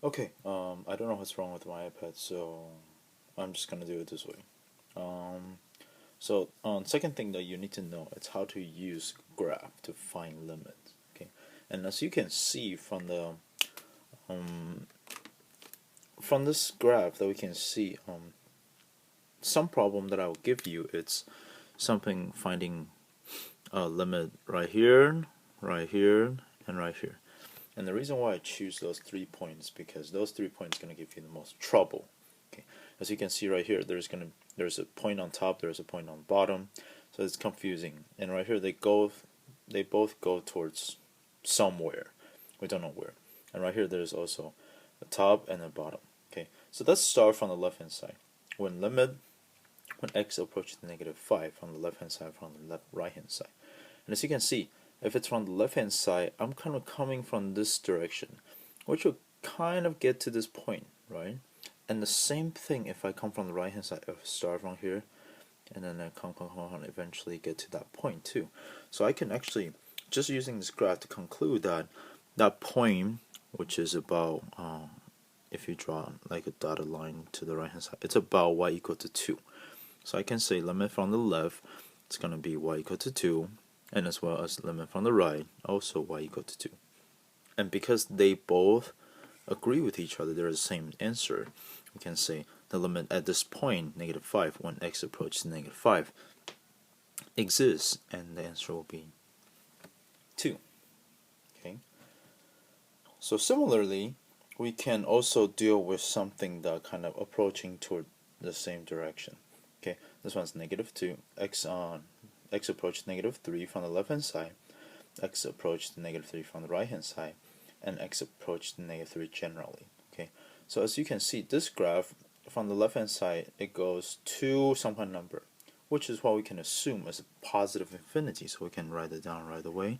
Okay, I don't know what's wrong with my iPad, so I'm just gonna do it this way. Um, second thing that you need to know is how to use graph to find limits. Okay, and as you can see um, from this graph that we can see some problem that I'll give you. It's something finding a limit right here, right here, and right here. And the reason why I choose those 3 points because those 3 points gonna give you the most trouble. Okay, as you can see right here, there's a point on top, there's a point on bottom, so it's confusing. And right here they both go towards somewhere. We don't know where. And right here there's also a top and a bottom. Okay, so let's start from the left hand side. When x approaches -5 from the left hand side, from the right hand side. And as you can see, if it's from the left hand side, I'm kind of coming from this direction, which will kind of get to this point, right? And the same thing if I come from the right hand side, if I start from here, and then I come, eventually get to that point too. So I can actually, just using this graph to conclude that that point, which is about, if you draw like a dotted line to the right hand side, it's about y equal to 2. So I can say limit from the left, it's going to be y equal to 2, and as well as limit from the right, also y equal to 2. And because they both agree with each other, they're the same answer, we can say the limit at this point, -5, when x approaches -5, exists, and the answer will be 2. Okay. So similarly, we can also deal with something that kind of approaching toward the same direction. Okay, this one's -2, x approaches -3 from the left hand side, x approaches -3 from the right hand side, and x approaches -3 generally. Okay, so as you can see, this graph from the left hand side, it goes to some kind of number, which is what we can assume is a positive infinity, so we can write it down right away.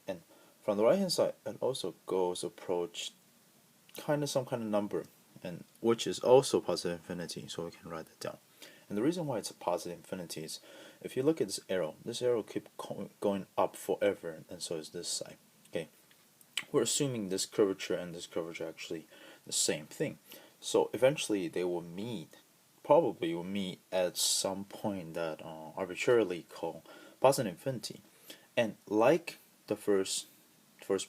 And from the right hand side, it also goes approach some kind of number, and which is also positive infinity, so we can write it down. And the reason why it's a positive infinity is, if you look at this arrow keep going up forever, and so is this side. Okay, we're assuming this curvature and this curvature are actually the same thing. So eventually they will meet, probably will meet at some point that arbitrarily called positive infinity. And like the first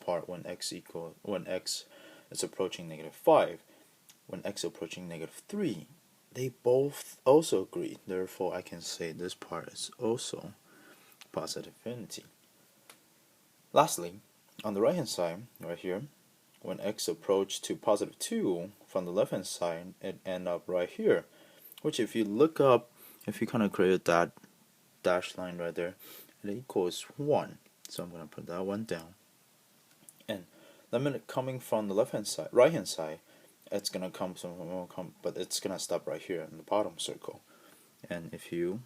part, when x is approaching -5, when x approaching -3, they both also agree. Therefore, I can say this part is also positive infinity. Lastly, on the right hand side, right here, when x approach to +2 from the left hand side, it end up right here, which if you look up, if you kind of create that dashed line right there, it equals 1. So I'm going to put that one down. And limit coming from the right hand side, it's gonna come but it's gonna stop right here in the bottom circle. And if you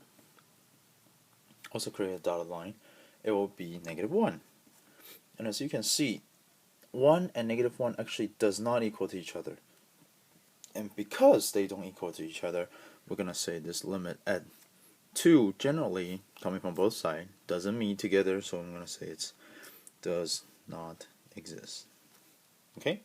also create a dotted line, it will be -1. And as you can see, 1 and -1 actually does not equal to each other. And because they don't equal to each other, we're gonna say this limit at 2 generally coming from both sides doesn't meet together, so I'm gonna say it does not exist. Okay?